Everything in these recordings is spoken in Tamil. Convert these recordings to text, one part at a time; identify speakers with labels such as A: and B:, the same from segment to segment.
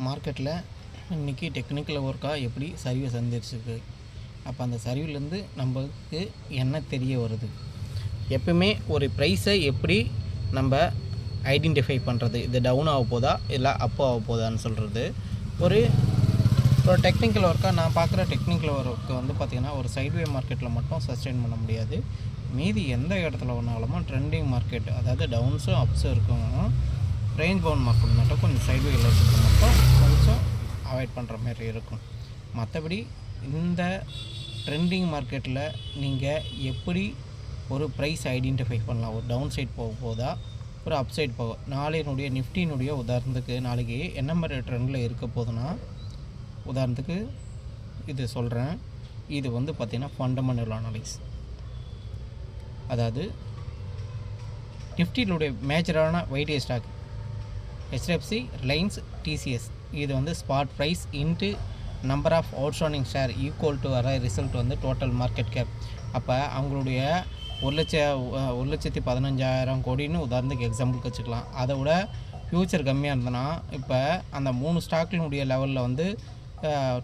A: மார்க்கெட்டில் இன்றைக்கி டெக்னிக்கல் ஒர்க்காக எப்படி சரிவை சந்திச்சிருக்கு. அப்போ அந்த சரிவுலேருந்து நம்மளுக்கு என்ன தெரிய வருது, எப்பவுமே ஒரு ப்ரைஸை எப்படி நம்ம ஐடென்டிஃபை பண்ணுறது, இது டவுன் ஆக போதா இல்லை அப் ஆக போதான்னு சொல்கிறது. ஒரு டெக்னிக்கல் ஒர்க்காக நான் பார்க்குற டெக்னிக்கல் ஒர்க்கு பார்த்திங்கன்னா ஒரு சைட்வே மார்க்கெட்டில் மட்டும் சஸ்டெயின் பண்ண முடியாது. மீதி எந்த இடத்துல ஒன்றாலுமோ ட்ரெண்டிங் மார்க்கெட், அதாவது டவுன்ஸும் அப்ஸும் இருக்கணும், ரேஞ்ச் பவுண்ட் மார்க்கெட் மட்டும் கொஞ்சம் சைட்வேயில் இருக்கிறது மட்டும் கொஞ்சம் அவாய்ட் பண்ணுற மாதிரி இருக்கும். மற்றபடி இந்த ட்ரெண்டிங் மார்க்கெட்டில் நீங்கள் எப்படி ஒரு ப்ரைஸ் ஐடென்டிஃபை பண்ணலாம், ஒரு டவுன் சைட் போக போதா ஒரு அப் சைட் போக. நாளையினுடைய நிஃப்டியினுடைய உதாரணத்துக்கு நாளைக்கு என்ன மாதிரி ட்ரெண்டில் இருக்க போதுன்னா, உதாரணத்துக்கு இது சொல்கிறேன். இது பார்த்திங்கன்னா ஃபண்டமெண்டல் அனலைஸ், அதாவது நிஃப்டியினுடைய மேஜரான weightage stock HDFC, Reliance, TCS. இது spot price into number of outstanding share equal to வர ரிசல்ட் டோட்டல் மார்க்கெட் கேப். அப்போ அவங்களுடைய 1,15,000 கோடின்னு உதாரணத்துக்கு எக்ஸாம்பிளுக்கு வச்சுக்கலாம். அதை விட ஃப்யூச்சர் கம்மியாக இருந்ததுன்னா, இப்போ அந்த 3 ஸ்டாக்கினுடைய லெவலில்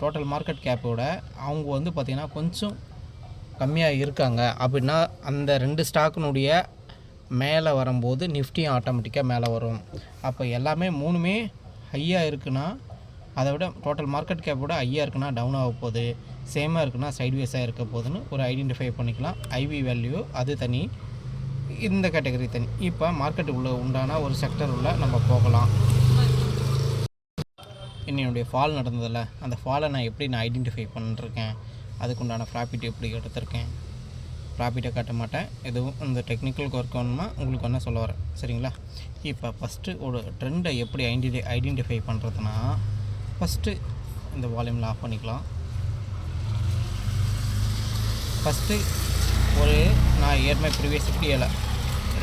A: டோட்டல் மார்க்கெட் கேப்போட அவங்க பார்த்திங்கன்னா கொஞ்சம் கம்மியாக இருக்காங்க அப்படின்னா, அந்த 2 ஸ்டாக்கினுடைய மேலே வரும்போது நிஃப்டியும் ஆட்டோமேட்டிக்காக மேலே வரும். அப்போ எல்லாமே 3மே ஹையாக இருக்குன்னா, அதை விட டோட்டல் மார்க்கெட் கேப்போட ஹையாக இருக்குன்னா டவுன் ஆக போகுது, சேமாக இருக்குன்னா சைட்வேஸாக இருக்க போகுதுன்னு ஒரு ஐடென்டிஃபை பண்ணிக்கலாம். ஐவி வேல்யூ அது தனி, இந்த கேட்டகரி தனி. இப்போ மார்க்கெட்டு உண்டான ஒரு செக்டர் உள்ள நம்ம போகலாம். என்னுடைய ஃபால் நடந்ததில்ல, அந்த ஃபாலை நான் எப்படி ஐடென்டிஃபை பண்ணிருக்கேன், அதுக்குண்டான ப்ராஃபிட் எப்படி எடுத்திருக்கேன். ப்ராஃபிட்டை காட்ட மாட்டேன், எதுவும் இந்த டெக்னிக்கல் ஒர்க் வேணுமா உங்களுக்கு என்ன சொல்ல வரேன், சரிங்களா. இப்போ ஃபஸ்ட்டு ஒரு ட்ரெண்டை எப்படி ஐடென்டிஃபை பண்ணுறதுனா, ஃபஸ்ட்டு இந்த வால்யூமில் ஆஃப் பண்ணிக்கலாம். ஃபஸ்ட்டு நான் ஏற்கனவே ப்ரீவியஸ் வீடியோவில்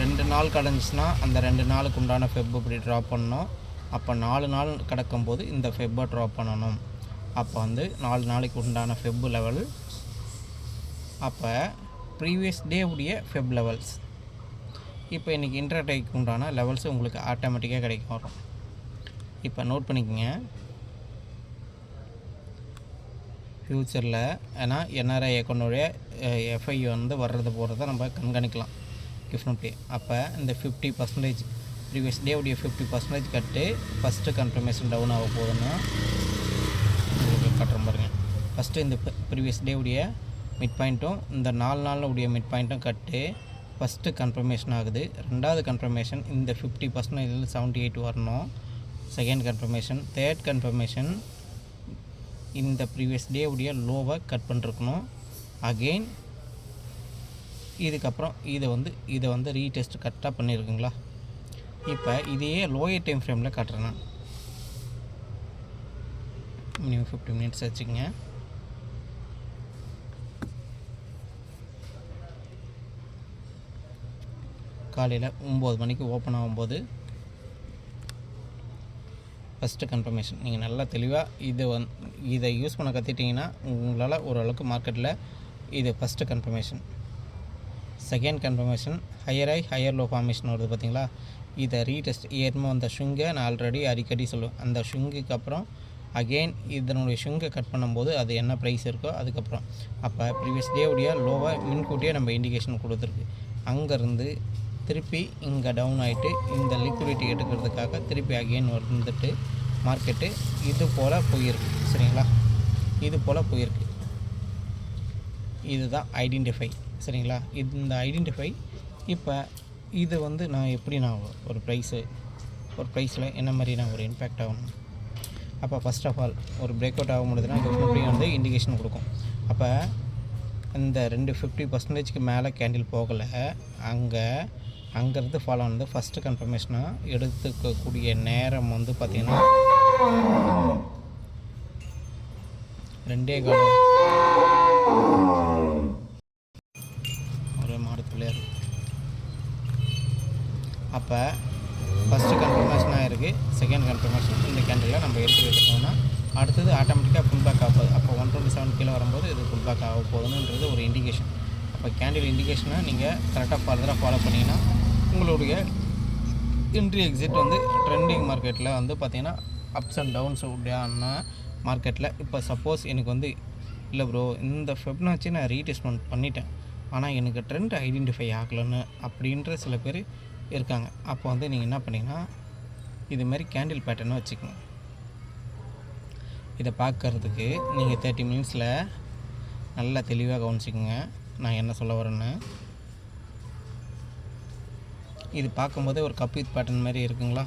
A: 2 நாள் கடந்துச்சுன்னா அந்த 2 நாளுக்கு உண்டான ஃபெப் இப்படி ட்ராப் பண்ணணும். அப்போ 4 நாள் கிடக்கும்போது இந்த ஃபெப்பை ட்ராப் பண்ணணும். அப்போ 4 நாளைக்கு உண்டான ஃபெப் லெவல், அப்போ ப்ரீவியஸ் டே உடைய ஃபெப் லெவல்ஸ். இப்போ இன்றைக்கி இன்ட்ராடேக்கு உண்டான லெவல்ஸ் உங்களுக்கு ஆட்டோமேட்டிக்காக கிடைக்கும் வரும். இப்போ நோட் பண்ணிக்கோங்க. ஃப்யூச்சரில் ஏன்னா NRI அக்கௌண்ட்டுடைய FI வர்றது போகிறத நம்ம கண்காணிக்கலாம் கிஃப்ட்னு. அப்போ இந்த 50% ப்ரீவியஸ் டே உடைய 50% கட்டு ஃபஸ்ட்டு கன்ஃபர்மேஷன் டவுன் ஆக போகுதுன்னா உங்களுக்கு காட்டுற பாருங்க. ஃபஸ்ட்டு இந்த ப்ரீவியஸ் டே உடைய மிட் பாயிண்ட்டும் இந்த 4 நாளில் உடைய மிட் பாயிண்ட்டும் கட்டு ஃபஸ்ட்டு கன்ஃபர்மேஷன் ஆகுது. ரெண்டாவது கன்ஃபர்மேஷன் இந்த 50% 78 வரணும். செகண்ட் கன்ஃபர்மேஷன், தேர்ட் கன்ஃபர்மேஷன் இந்த ப்ரீவியஸ் டே உடைய லோவை கட் பண்ணிருக்கணும். அகெயின் இதுக்கப்புறம் இதை ரீடெஸ்ட் கரெக்டாக பண்ணியிருக்குங்களா. இப்போ இதையே லோயர் டைம் ஃப்ரேமில் காட்டுறேன் நான். மினிமம் 50 மினிட்ஸ் வச்சுக்கோங்க. காலையில் 9 மணிக்கு ஓப்பன் ஆகும்போது ஃபஸ்ட்டு கன்ஃபர்மேஷன். நீங்கள் நல்லா தெளிவாக இதை யூஸ் பண்ண கற்றுட்டிங்கன்னா உங்களால் ஓரளவுக்கு மார்க்கெட்டில் இது first confirmation. Second confirmation higher low formation வருது பார்த்தீங்களா. இதை ரீடெஸ்ட் ஏற்கனவே அந்த ஷுங்கை நான் ஆல்ரெடி அடிக்கடி சொல்லுவேன். அந்த ஷுங்குக்கு அப்புறம் அகெயின் இதனுடைய ஷுங்கை கட் பண்ணும்போது அது என்ன ப்ரைஸ் இருக்கோ அதுக்கப்புறம். அப்போ ப்ரீவியஸ் டே உடைய லோவை முன்கூட்டியே நம்ம இண்டிகேஷன் கொடுத்துருக்கு. அங்கேருந்து திருப்பி இங்கே டவுன் ஆகிட்டு இந்த லிக்விடிட்டி எடுக்கிறதுக்காக திருப்பி அகெயின் மார்க்கெட்டு இது போல் போயிருக்கு, சரிங்களா. இது போல் போயிருக்கு. இதுதான் ஐடென்டிஃபை, சரிங்களா. இந்த ஐடென்டிஃபை இப்போ இது நான் எப்படி ஒரு ப்ரைஸில் என்ன மாதிரி ஒரு இம்பேக்ட் ஆகணும். அப்போ ஃபஸ்ட் ஆஃப் ஆல் ஒரு பிரேக் அவுட் ஆக முடியுதுன்னா டெஃபினெட்லி இண்டிகேஷன் கொடுக்கும். அப்போ இந்த 50% மேலே கேண்டில் போகலை, அங்கேருந்து ஃபாலோ ஆனது ஃபஸ்ட்டு கன்ஃபர்மேஷனாக எடுத்துக்கக்கூடிய நேரம் பார்த்திங்கன்னா 2.25 ஒரே மாடத்துலேயே. அப்போ ஃபஸ்ட்டு கன்ஃபர்மேஷனாக இருக்குது, செகண்ட் கன்ஃபர்மேஷன் இந்த கேண்டிலில் நம்ம எடுத்துக்கிட்டோம்னா அடுத்தது ஆட்டோமேட்டிக்காக ஃபுல் பேக் ஆக போகுது. அப்போ 127 கீழே வரும்போது இது ஃபுல் பேக் ஆக போகுதுன்றது ஒரு இண்டிகேஷன். அப்போ கேண்டில் இண்டிகேஷனை நீங்கள் கரெக்டாக ஃபர்தராக ஃபாலோ பண்ணிங்கன்னா உங்களுடைய என்ட்ரி எக்ஸிட் ட்ரெண்டிங் மார்க்கெட்டில் பார்த்திங்கன்னா அப்ஸ் அண்ட் டவுன்ஸ் உடையானா மார்க்கெட்டில். இப்போ சப்போஸ் எனக்கு வந்து இல்லை ப்ரோ இந்த ஃபெப்னாச்சி நான் ரீடெஸ்ட்மெண்ட் பண்ணிட்டேன், ஆனால் எனக்கு ட்ரெண்ட் ஐடென்டிஃபை ஆகலைன்னு அப்படின்ற சில பேர் இருக்காங்க. அப்போ வந்து நீங்கள் என்ன பண்ணிங்கன்னா இதுமாரி கேண்டில் பேட்டர்னை வச்சுக்கோங்க. இதை பார்க்குறதுக்கு நீங்கள் 30 மினிட்ஸில் நல்லா தெளிவாக கவனிச்சிக்கோங்க நான் என்ன சொல்ல வரேன்னு. இது பார்க்கும்போதே ஒரு கப் வித் பேட்டர்ன் மாதிரி இருக்குங்களா?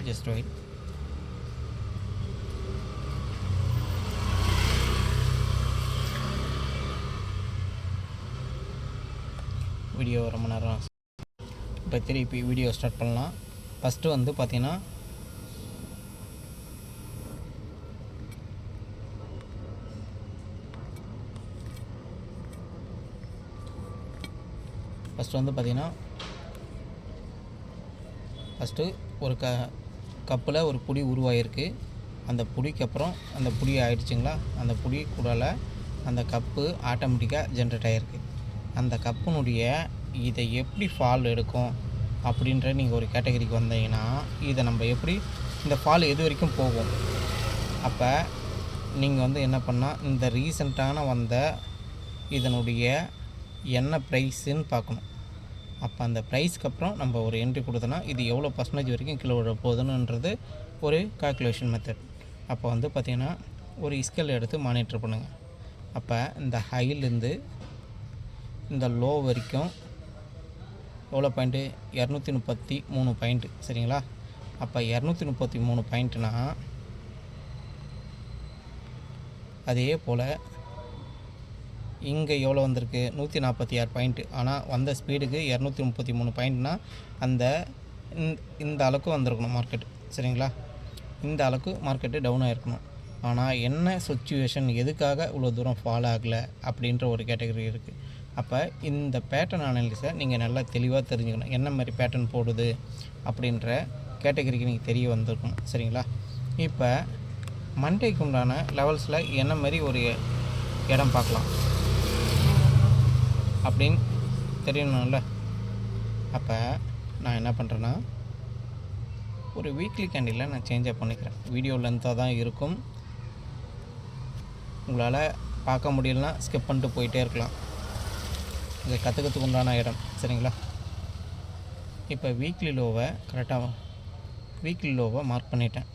A: Just wait. வீடியோ ரொம்ப நேரம். இப்போ திருப்பி வீடியோ ஸ்டார்ட் பண்ணலாம். ஃபஸ்ட்டு வந்து பார்த்திங்கன்னா ஃபஸ்ட்டு ஒரு கப்பில் ஒரு புடி உருவாகிருக்கு. அந்த புடிக்கு அப்புறம் அந்த புடி ஆகிடுச்சிங்களா, அந்த புடி கூடால அந்த கப்பு ஆட்டோமேட்டிக்காக ஜென்ரேட் ஆகிருக்கு. அந்த கப்புனுடைய இதை எப்படி ஃபால் எடுக்கும் அப்படின்ற நீங்கள் ஒரு கேட்டகரிக்கு வந்தீங்கன்னா இதை நம்ம எப்படி இந்த ஃபால் எது வரைக்கும் போகும். அப்போ நீங்கள் வந்து என்ன பண்ணால் இந்த ரீசெண்டான வந்த இதனுடைய என்ன ப்ரைஸுன்னு பார்க்கணும். அப்போ அந்த ப்ரைஸ்க்கு அப்புறம் நம்ம ஒரு என்ட்ரி கொடுத்தோன்னா இது எவ்வளோ பர்சன்டேஜ் வரைக்கும் கிலோ விட போகுதுன்றது ஒரு கால்குலேஷன் மெத்தட். அப்போ வந்து பார்த்திங்கன்னா ஒரு ஸ்கேல் எடுத்து மானிட்டர் பண்ணுங்கள். அப்போ இந்த ஹைலேருந்து இந்த லோ வரைக்கும் எவ்வளோ பாயிண்ட்டு 233 பாயிண்ட்டு சரிங்களா? அப்போ 233 பாயிண்ட்டுனா அதே போல் இங்கே எவ்வளோ வந்திருக்கு 146 பாயிண்ட்டு. ஆனால் வந்த ஸ்பீடுக்கு 233 பாயிண்ட்னா அந்த இந்த அளவுக்கு வந்திருக்கணும் மார்க்கெட்டு சரிங்களா? இந்த அளவுக்கு மார்க்கெட்டு டவுன் ஆகிருக்கணும். ஆனால் என்ன சுச்சுவேஷன் எதுக்காக இவ்வளோ தூரம் ஃபாலோ ஆகலை அப்படின்ற ஒரு கேட்டகரி இருக்குது. அப்போ இந்த பேட்டர்ன் அனாலிசிஸை நீங்கள் நல்லா தெளிவாக தெரிஞ்சுக்கணும். என்ன மாதிரி பேட்டர்ன் போடுது அப்படின்ற கேட்டகரிக்கு நீங்கள் தெரிய வந்திருக்கணும் சரிங்களா? இப்போ மண்டேக்கு உண்டான லெவல்ஸில் என்ன மாதிரி ஒரு இடம் பார்க்கலாம் அப்படின்னு தெரியணும்ல. அப்போ நான் என்ன பண்ணுறேன்னா ஒரு வீக்லி கேண்டிலில் நான் சேஞ்சப் பண்ணிக்கிறேன். வீடியோ லென்த்தாக தான் இருக்கும், உங்களால் பார்க்க முடியலன்னா ஸ்கிப் பண்ணிட்டு போயிட்டே இருக்கலாம். இதை கற்றுக்கிறதுக்கு உண்டான இடம் சரிங்களா? இப்போ வீக்லி லோவை கரெக்டாக வீக்லி லோவை மார்க் பண்ணிட்டேன்.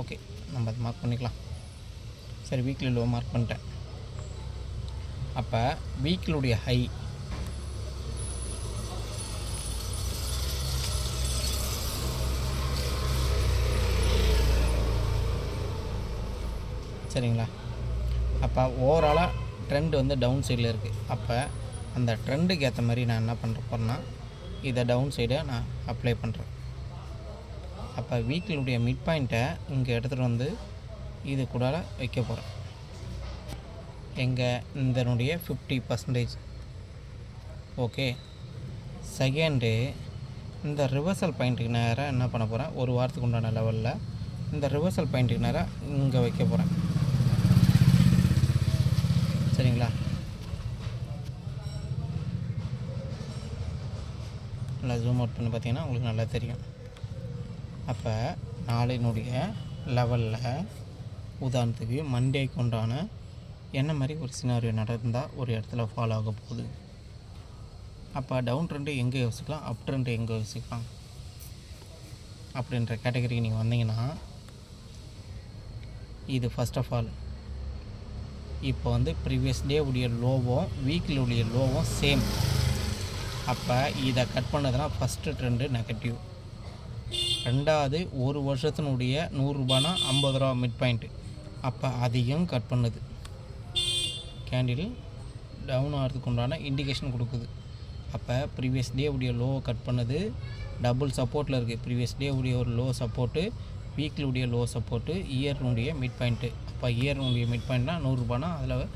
A: ஓகே, நம்ம அதை மார்க் பண்ணிக்கலாம். சரி, வீக்லி லோ மார்க் பண்ணிட்டேன். அப்போ வீக்கிலுடைய ஹை சரிங்களா? அப்போ ஓவராலாக ட்ரெண்ட் வந்து டவுன் சைடில் இருக்குது. அப்போ அந்த ட்ரெண்டுக்கு ஏற்ற மாதிரி நான் என்ன பண்ணுற போகிறேன்னா இதை டவுன் சைடை நான் அப்ளை பண்ணுறேன். அப்போ வீக்கிலுடைய மிட் பாயிண்ட்டை இங்கே எடுத்துகிட்டு வந்து இது கூட வைக்க போகிறேன். எங்கள் இதனுடைய 50%. ஓகே, செகண்டு இந்த ரிவர்சல் பாயிண்ட்டுக்கு நேராக என்ன பண்ண போகிறேன், ஒரு வாரத்துக்கு உண்டான லெவலில் இந்த ரிவர்சல் பாயிண்ட்டுக்கு நேராக இங்கே வைக்க போகிறேன் சரிங்களா? நல்லா ஜூம் அவுட் பண்ணி பார்த்தீங்கன்னா உங்களுக்கு நல்லா தெரியும். அப்போ நாளினுடைய லெவலில் உதாரணத்துக்கு மண்டேக்கு உண்டான என்ன மாதிரி ஒரு சினாரியோ நடந்தால் ஒரு இடத்துல ஃபாலோ ஆக போகுது. அப்போ டவுன் ட்ரெண்டு எங்கே யோசிக்கலாம், அப் ட்ரெண்டு எங்கே யோசிக்கலாம் அப்படின்ற கேட்டகரிக்கு நீங்கள் வந்தீங்கன்னா இது ஃபஸ்ட் ஆஃப் ஆல் இப்போ வந்து ப்ரீவியஸ் டே உடைய லோவும் வீக்லி உடைய லோவும் சேம். அப்போ இதை கட் பண்ணதுன்னா ஃபஸ்ட்டு ட்ரெண்டு நெகட்டிவ். ரெண்டாவது ஒரு வருஷத்தினுடைய 100 ரூபானா 50 ரூபா மிட் பாயிண்ட்டு. அப்போ அதையும் கட் பண்ணுது. கேண்டில் டவுன் ஆகிறதுக்கு உண்டான இண்டிகேஷன் கொடுக்குது. அப்போ ப்ரீவியஸ் டே உடைய லோவை கட் பண்ணுது, டபுள் சப்போர்ட்டில் இருக்குது. ப்ரீவியஸ் டே உடைய ஒரு லோ சப்போர்ட்டு, வீக்லி உடைய லோ சப்போர்ட்டு, இயர்னுடைய மிட் பாயிண்ட்டு. அப்போ இயர்னுடைய மிட் பாயிண்ட்னா 100 ரூபானா அதில்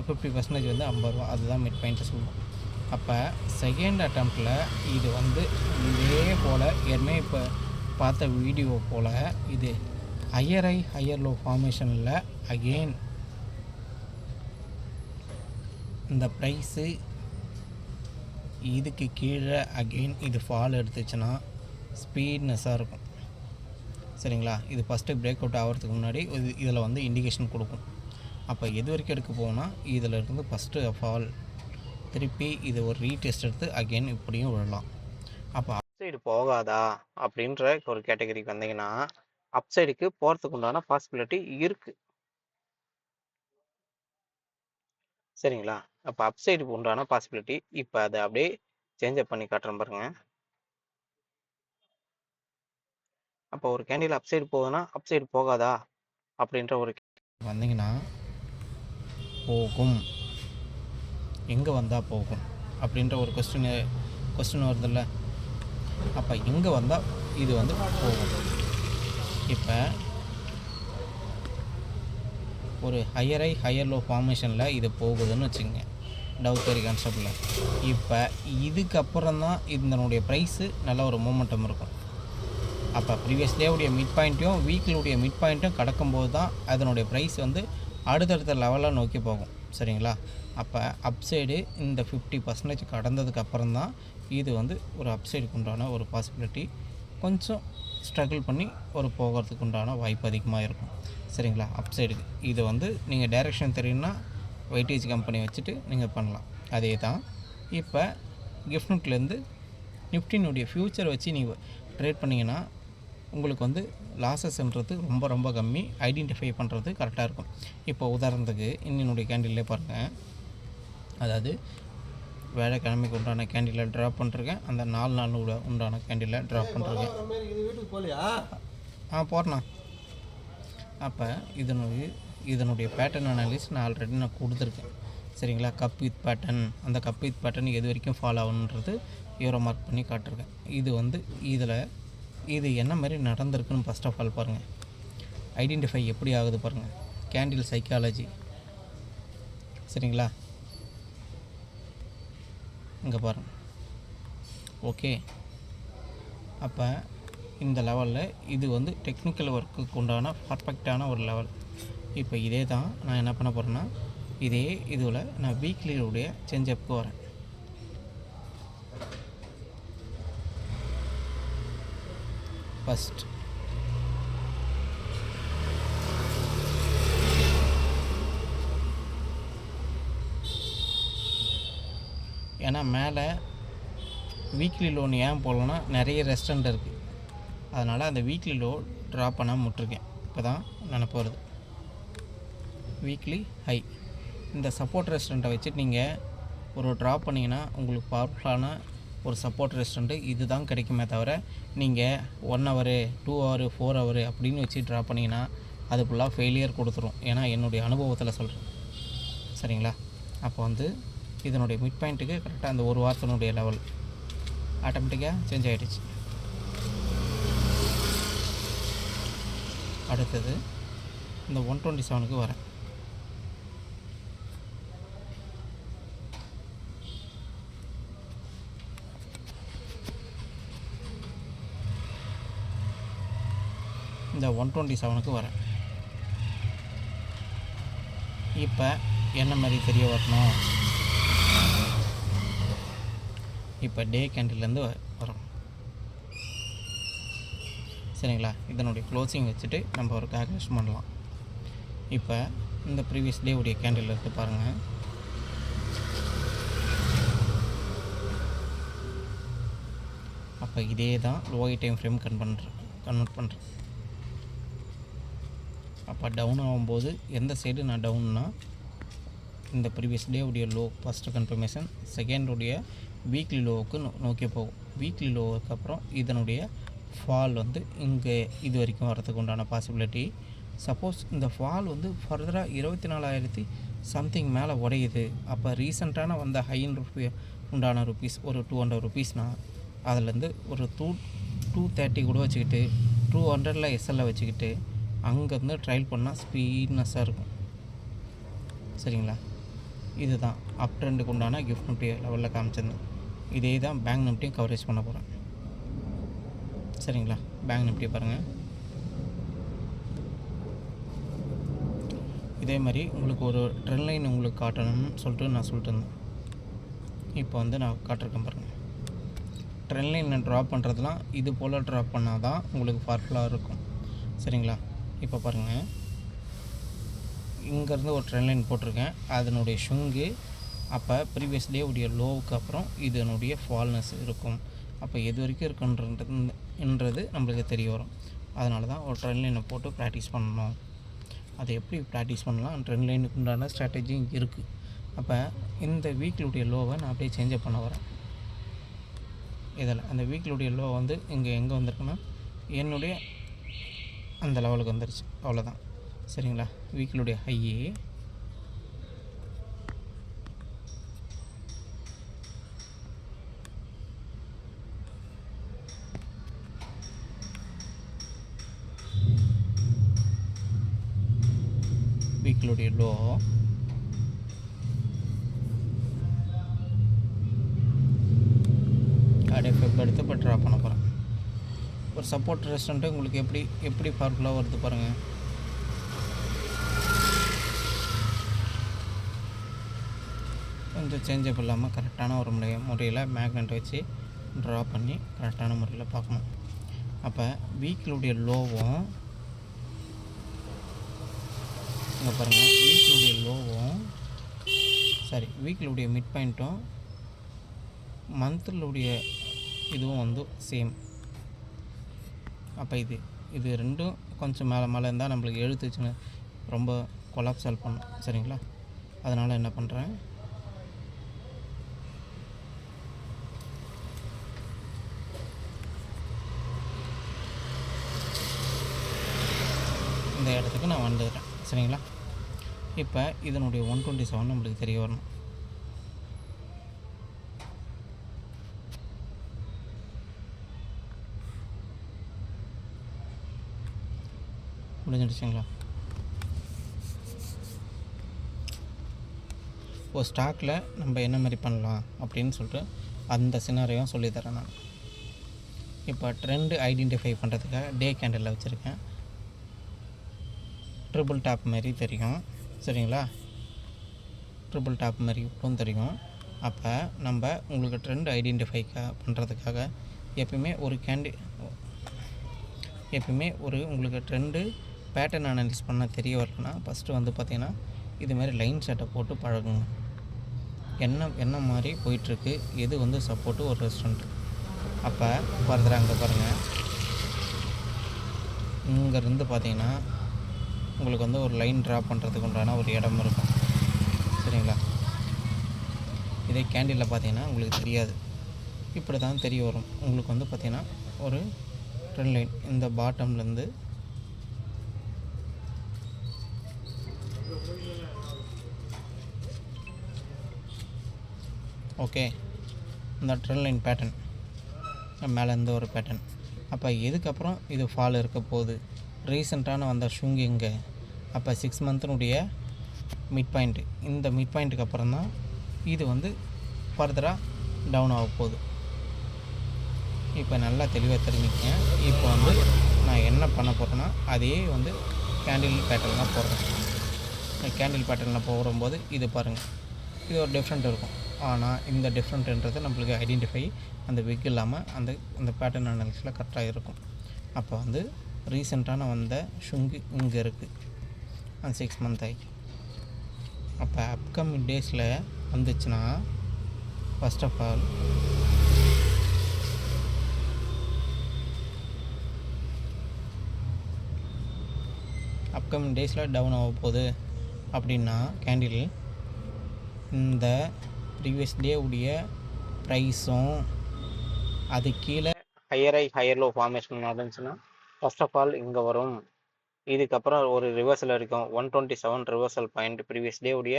A: 50% வந்து 50 ரூபா, அதுதான் மிட் பாயிண்ட்டு சொல்லுவோம். அப்போ செகண்ட் அட்டம்ப்டில் இது வந்து இதே போல் ஏற்கனவே இப்போ பார்த்த வீடியோ போல் இது ஹையர் ஹை ஹையர் லோ ஃபார்மேஷனில் அகெயின் இந்த ப்ரைஸு இதுக்கு கீழே அகெயின் இது ஃபால் எடுத்துச்சுன்னா ஸ்பீட்னஸாக இருக்கும். சரிங்களா? இது ஃபஸ்ட்டு பிரேக் அவுட் ஆகிறதுக்கு முன்னாடி இதில் வந்து இண்டிகேஷன் கொடுக்கும். அப்போ எது வரைக்கும் எடுக்க போனால் இதில் இருந்து ஃபஸ்ட்டு ஃபால் திருப்பி இது ஒரு ரீடெஸ்ட் எடுத்து அகெயின் இப்படியும் விழலாம். அப்போ அப்சைடு போகாதா அப்படின்ற ஒரு கேட்டகரிக்கு வந்தீங்கன்னா அப்சைடுக்கு போகிறதுக்கு உண்டான பாசிபிலிட்டி இருக்குது. சரிங்களா? அப்போ அப்சைடுக்கு உண்டான பாசிபிலிட்டி இப்போ அதை அப்படியே சேஞ்சப் பண்ணி காட்டுறேன் பாருங்க. அப்போ ஒரு கேண்டில் அப்சைடு போகுதுன்னா அப்சைடு போகாதா அப்படின்ற ஒரு வந்தீங்கன்னா போகும், எங்கே வந்தால் போகும் அப்படின்ற ஒரு கொஸ்டின் வருதில்ல. அப்போ எங்கே வந்தால் இது வந்து போகும். இப்போ ஒரு ஹையர் ஹை ஹையர் லோ ஃபார்மேஷனில் இது போகுதுன்னு வச்சுக்கோங்க டவ் தேரி கான்செப்டில். இப்போ இதுக்கப்புறம் தான் இதனுடைய ப்ரைஸு நல்ல ஒரு மூமெண்டம் இருக்கும். அப்போ ப்ரீவியஸ் டேவுடைய மிட் பாயிண்ட்டையும் வீக்லியுடைய மிட் பாயிண்ட்டும் கடக்கும்போது தான் அதனுடைய ப்ரைஸ் வந்து அடுத்தடுத்த லெவலில் நோக்கி போகும். சரிங்களா? அப்போ அப்சைடு இந்த 50% கடந்ததுக்கு அப்புறம் தான் இது வந்து ஒரு அப்சைடுக்கு உண்டான ஒரு பாசிபிலிட்டி கொஞ்சம் ஸ்ட்ரகிள் பண்ணி ஒரு போகிறதுக்கு உண்டான வாய்ப்பு அதிகமாக இருக்கும். சரிங்களா? அப்சைடுக்கு இது வந்து நீங்கள் டைரெக்ஷன் தெரியும்னா வெயிட்டேஜ் கம்பெனி வச்சுட்டு நீங்கள் பண்ணலாம். அதே தான் இப்போ கிஃப்ட்லேருந்து நிஃப்டினுடைய ஃப்யூச்சர் வச்சு நீங்கள் ட்ரேட் பண்ணிங்கன்னா உங்களுக்கு வந்து லாஸஸ்ன்றது ரொம்ப ரொம்ப கம்மி, ஐடென்டிஃபை பண்ணுறது கரெக்டாக இருக்கும். இப்போ உதாரணத்துக்கு இன்னினுடைய கேண்டில்லே பாருங்கள், அதாவது வேலைக்கிழமைக்கு உண்டான கேண்டிலை ட்ராப் பண்ணிருக்கேன், அந்த 4 நாள் உண்டான கேண்டிலை ட்ராப் பண்ணிருக்கேன். போகிறேண்ணா. அப்போ இதனுடைய பேட்டர்ன் அனாலிசிஸ் நான் ஆல்ரெடி கொடுத்துருக்கேன். சரிங்களா? கப் வித் பேட்டர்ன், அந்த கப் வித் பேட்டர்ன் எது வரைக்கும் ஃபாலோ ஆகுன்றது யூரோ மார்க் பண்ணி காட்டிருக்கேன். இது வந்து இதில் இது என்ன மாதிரி நடந்திருக்குன்னு ஃபஸ்ட் ஆஃப் ஆல் பாருங்கள். ஐடென்டிஃபை எப்படி ஆகுது பாருங்கள், கேண்டில் சைக்காலஜி. சரிங்களா? இங்கே பாருங்கள். ஓகே, அப்போ இந்த லெவலில் இது வந்து டெக்னிக்கல் ஒர்க்குக்கு உண்டான பர்ஃபெக்டான ஒரு லெவல். இப்போ இதே தான் நான் என்ன பண்ண போகிறேன்னா, இதே இதில் நான் வீக்லியுடைய சேஞ்சப்புக்கு வரேன். ஃபஸ்ட் ஏன்னா மேலே வீக்லி லோன் ஏன் போடலன்னா நிறைய ரெஸ்டாரண்ட் இருக்குது, அதனால் அந்த வீக்லி லோ ட்ராப் பண்ணாமல் விட்டுருக்கேன். இப்போ தான் நினப்பு வருது. வீக்லி ஹை இந்த சப்போர்ட் ரெஸ்டாரண்ட்டை வச்சுட்டு நீங்கள் ஒரு ட்ராப் பண்ணிங்கன்னா உங்களுக்கு பவர்ஃபுல்லான ஒரு சப்போர்ட் ரெஸ்டாரண்ட்டு இது தான் கிடைக்குமே தவிர நீங்கள் 1 ஹவர் 2 ஹவர் 4 ஹவர் அப்படின்னு வச்சு ட்ரா பண்ணிங்கன்னா அது ஃபுல்லாக ஃபெயிலியர் கொடுத்துரும். ஏன்னா என்னுடைய அனுபவத்தில் சொல்கிறேன். சரிங்களா? அப்போ வந்து இதனுடைய மிட் பாயிண்ட்டுக்கு கரெக்டாக அந்த ஒரு வாரத்தினுடைய லெவல் ஆட்டோமேட்டிக்காக சேஞ்ச் ஆகிடுச்சு. அடுத்தது இந்த 127க்கு வரேன். இந்த 127க்கு வரேன். இப்போ என்ன மாதிரி தெரிய வரணும், இப்போ டே கேண்டில்லேருந்து வரும். சரிங்களா? இதனுடைய க்ளோசிங் வச்சுட்டு நம்ம ஒரு கால்குலேஷன் பண்ணலாம். இப்போ இந்த ப்ரீவியஸ் டே உடைய கேண்டில் எடுத்து பாருங்கள். அப்போ இதே தான் லோயர் டைம் ஃப்ரேம் கன்வெர்ட் பண்ணுறேன். அப்போ டவுன் ஆகும்போது எந்த சைடு நான் டவுன்னா இந்த ப்ரீவியஸ் டே உடைய லோ ஃபஸ்ட்டு கன்ஃபர்மேஷன், செகண்டுடைய வீக்லி லோவுக்கு நோக்கி போகும். வீக்லி லோவுக்கு அப்புறம் இதனுடைய ஃபால் வந்து இங்கே இது வரைக்கும் வரதுக்கு உண்டான பாசிபிலிட்டி. சப்போஸ் இந்த ஃபால் வந்து ஃபர்தராக 24,000 சம்திங் மேலே உடையுது, அப்போ ரீசெண்டான வந்த ஹைன் உண்டான ருபீஸ் ஒரு 200 ருபீஸ்னால் அதிலேருந்து ஒரு 230 கூட வச்சுக்கிட்டு 200 எஸ்எல்ல வச்சுக்கிட்டு அங்கேருந்து ட்ரையல் பண்ணால் ஸ்பீட்னஸாக இருக்கும். சரிங்களா? இதுதான் அப் ட்ரெண்டுக்கு உண்டான கிஃப்ட் நிஃப்டி லெவலில் காமிச்சிருந்தேன். இதே தான் பேங்க் நிஃப்டியும் கவரேஜ் பண்ண போகிறேன். சரிங்களா, பேங்க் நிஃப்டி பாருங்கள். இதே மாதிரி உங்களுக்கு ஒரு ட்ரெண்ட் லைன் உங்களுக்கு காட்டணும்னு சொல்லிட்டு நான் சொல்லிட்டு இருந்தேன். இப்போ வந்து நான் காட்டிருக்கேன் பாருங்கள். ட்ரெண்ட் லைனை ட்ராப் பண்ணுறதுலாம் இது போல் ட்ராப் பண்ணால் தான் உங்களுக்கு பவர்ஃபுல்லாக இருக்கும். சரிங்களா, இப்போ பாருங்கள், இங்கேருந்து ஒரு ட்ரெண்ட் லைன் போட்டிருக்கேன். அதனுடைய ஷுங்கு அப்போ ப்ரீவியஸ் டே உடைய லோவுக்கு அப்புறம் இதனுடைய ஃபால்னஸ் இருக்கும். அப்போ எது வரைக்கும் இருக்குன்றது நம்மளுக்கு தெரிய வரும். அதனால தான் ஒரு ட்ரெண்ட் லைனை போட்டு ப்ராக்டிஸ் பண்ணணும். அதை எப்படி ப்ராக்டிஸ் பண்ணலாம், ட்ரெண்ட் லைனுக்கு உண்டான ஸ்ட்ராட்டஜியும் இருக்குது. அப்போ இந்த வீக்லுடைய லோவை நான் அப்படியே சேஞ்சப் பண்ண வரேன். இதில் அந்த வீக்லுடைய லோ வந்து இங்கே எங்கே வந்திருக்குன்னா என்னுடைய அந்த லெவலுக்கு வந்துருச்சு. அவ்வளோதான். சரிங்களா, வீக்லுடைய ஹையே வீக்லுடைய லோ அப்படியே ஃபெப் எடுத்து இப்போ ட்ரா பண்ண போகிறேன். ஒரு சப்போர்ட் ரெஸ்டன்ட்டு உங்களுக்கு எப்படி பவர்ஃபுல்லாக வருது பாருங்கள். கொஞ்சம் சேஞ்சப் இல்லாமல் கரெக்டான ஒரு முறையில் மேக்னெட் வச்சு ட்ரா பண்ணி கரெக்டான முறையில் பார்க்கணும். அப்போ வீக்லுடைய லோவும் இங்கே பாருங்கள், வீக்லுடைய லோவும் வீக்லுடைய மிட் பாயிண்ட்டும் மந்த்லுடைய இதுவும் வந்து சேம். அப்போ இது ரெண்டும் கொஞ்சம் மேலே இருந்தால் நம்மளுக்கு எழுத்துச்சுன்னு ரொம்ப கொலாப்ஸால் பண்ணும். சரிங்களா, அதனால் என்ன பண்ணுறேன், இந்த இடத்துக்கு நான் வந்துடுறேன். சரிங்களா, இப்போ இதனுடைய 127 நம்மளுக்கு தெரிய வரணும். முடிஞ்சிடுச்சுங்களா. ஒரு ஸ்டாக்கில் நம்ம என்ன மாதிரி பண்ணலாம் அப்படின்னு சொல்லிட்டு அந்த சினாரியும் சொல்லித்தரேன் நான். இப்போ ட்ரெண்டு ஐடென்டிஃபை பண்ணுறதுக்காக டே கேண்டலில் வச்சுருக்கேன். ட்ரிபிள் டாப் மாதிரி தெரியும். சரிங்களா, ட்ரிபிள் டாப் மாதிரி இப்பவும் தெரியும். அப்போ நம்ம உங்களுக்கு ட்ரெண்ட் ஐடென்டிஃபை பண்ணுறதுக்காக எப்பயுமே உங்களுக்கு ட்ரெண்டு பேட்டர்ன் அனலைஸ் பண்ண தெரிய வரலன்னா ஃபஸ்ட்டு வந்து பார்த்திங்கன்னா இதுமாதிரி லைன் செட்டை போட்டு பழகுங்க. என்ன மாதிரி போயிட்டுருக்கு, எது வந்து சப்போர்ட்டு ஒரு ரெஸ்டாரண்ட். அப்போ ஃபர்தராக அங்கே பாருங்கள், இங்கேருந்து பார்த்திங்கன்னா உங்களுக்கு வந்து ஒரு லைன் ட்ரா பண்ணுறதுக்கு உண்டான ஒரு இடம் இருக்கும். சரிங்களா, இதே கேண்டிலில் பார்த்தீங்கன்னா உங்களுக்கு தெரியாது, இப்படி தான் தெரிய வரும். உங்களுக்கு வந்து பார்த்திங்கன்னா ஒரு ட்ரெண்ட் லைன் இந்த பாட்டம்லேருந்து ஓகே, இந்த ட்ரெண்ட் லைன் பேட்டர்ன் மேலேருந்து ஒரு பேட்டர்ன். அப்போ இதுக்கப்புறம் இது ஃபால் இருக்க போகுது. ரீசெண்டான வந்த ஷுங் இங்கே. அப்போ 6 மந்த்தினுடைய மிட் பாயிண்ட்டு, இந்த மிட் பாயிண்ட்டுக்கு அப்புறம் தான் இது வந்து ஃபர்தராக டவுன் ஆக போகுது. இப்போ நல்லா தெளிவாக தெரிஞ்சுக்கங்க. இப்போ வந்து நான் என்ன பண்ண போகிறேன்னா அதே வந்து கேண்டில் பேட்டர்ன் தான் போடுறேன். கேண்டில் பேட்டர்னில் போகும்போது இது பாருங்கள், இது ஒரு டிஃப்ரெண்ட் இருக்கும். ஆனால் இந்த டிஃப்ரெண்ட்ன்றது நம்மளுக்கு ஐடென்டிஃபை அந்த விக் இல்லாமல் அந்த பேட்டர்ன் அனாலிசிஸில் கரெக்டாக இருக்கும். அப்போ வந்து ரீசெண்டான வந்த ஷுங்கு இங்கே இருக்குது, அந்த 6 மந்த் ஆகி. அப்போ அப்கமிங் டேஸில் வந்துச்சுன்னா ஃபஸ்ட் ஆஃப் ஆல் அப்கமிங் டேஸில் டவுன் ஆக போகுது அப்படின்னா கேண்டில் இந்த ப்ரீவியஸ் டே உடைய ப்ரைஸும் அது கீழே ஹையர் லோ ஃபார்மேஷன் நடந்துச்சுன்னா ஃபர்ஸ்ட் ஆஃப் ஆல் இங்கே வரும். இதுக்கப்புறம் ஒரு ரிவர்சல் இருக்கும். 127 ரிவர்சல் பாயிண்ட், ப்ரீவியஸ் டே உடைய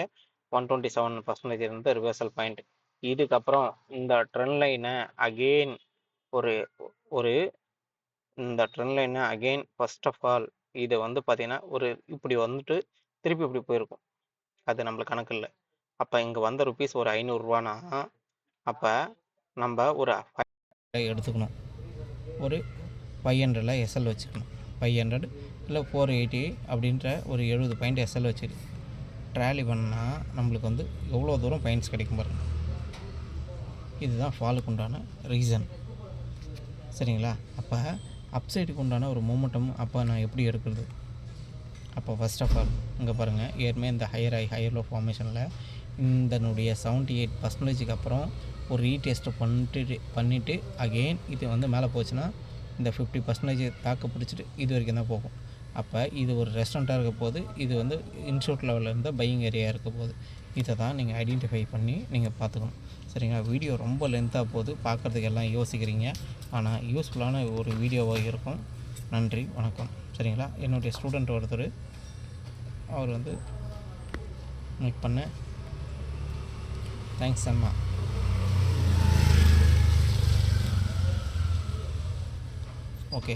A: 127% இருந்து ரிவர்சல் பாயிண்ட். இதுக்கப்புறம் இந்த ட்ரெண்ட் லைனை அகெயின் இந்த ட்ரெண்ட் லைனை அகெயின் ஃபர்ஸ்ட் ஆஃப் ஆல் இது வந்து பார்த்தீங்கன்னா இப்படி வந்துட்டு திருப்பி இப்படி போயிருக்கும். அது நம்மளுக்கு கணக்கு இல்லை. அப்போ இங்கே வந்த ருபீஸ் ஒரு 500 அப்போ நம்ம ஒரு எடுத்துக்கணும். ஒரு 500 எஸ்எல் வச்சுக்கணும். 500 இல்லை 480 அப்படின்ற ஒரு 70 பாயிண்ட் எஸ்எல் வச்சு ட்ராலி பண்ணால் நம்மளுக்கு வந்து எவ்வளோ தூரம் பாயிண்ட்ஸ் கிடைக்கும் பாருங்க. இதுதான் ஃபாலுக்கு உண்டான ரீசன். சரிங்களா? அப்போ அப்சைடுக்கு உண்டான ஒரு மூமெண்டம் அப்போ நான் எப்படி எடுக்கிறது? அப்போ ஃபஸ்ட் ஆஃப் ஆல் இங்கே பாருங்கள், ஏற்கனவே இந்த ஹையர் லோ ஃபார்மேஷனில் இதனுடைய 78% அப்புறம் ஒரு ரீடெஸ்ட் பண்ணிவிட்டு அகெயின் இது வந்து மேலே போச்சுன்னா இந்த 50% தாக்க பிடிச்சிட்டு இது வரைக்கும் தான் போகும். அப்போ இது ஒரு ரெஸ்டாரண்ட்டாக இருக்க போது, இது வந்து இன்ஸ்டியூட் லெவலில் இருந்த பையிங் ஏரியா இருக்க போகுது. இதை தான் நீங்கள் ஐடென்டிஃபை பண்ணி நீங்கள் பார்த்துக்கணும். சரிங்களா? வீடியோ ரொம்ப லென்த்தாக போகுது, பார்க்குறதுக்கு எல்லாம் யோசிக்கிறீங்க. ஆனால் யூஸ்ஃபுல்லான ஒரு வீடியோவாக இருக்கும். நன்றி, வணக்கம். சரிங்களா? என்னுடைய ஸ்டூடெண்ட் ஒருத்தர் அவர் வந்து மேக் பண்ண தேங்க்ஸ் அம்மா. ஓகே.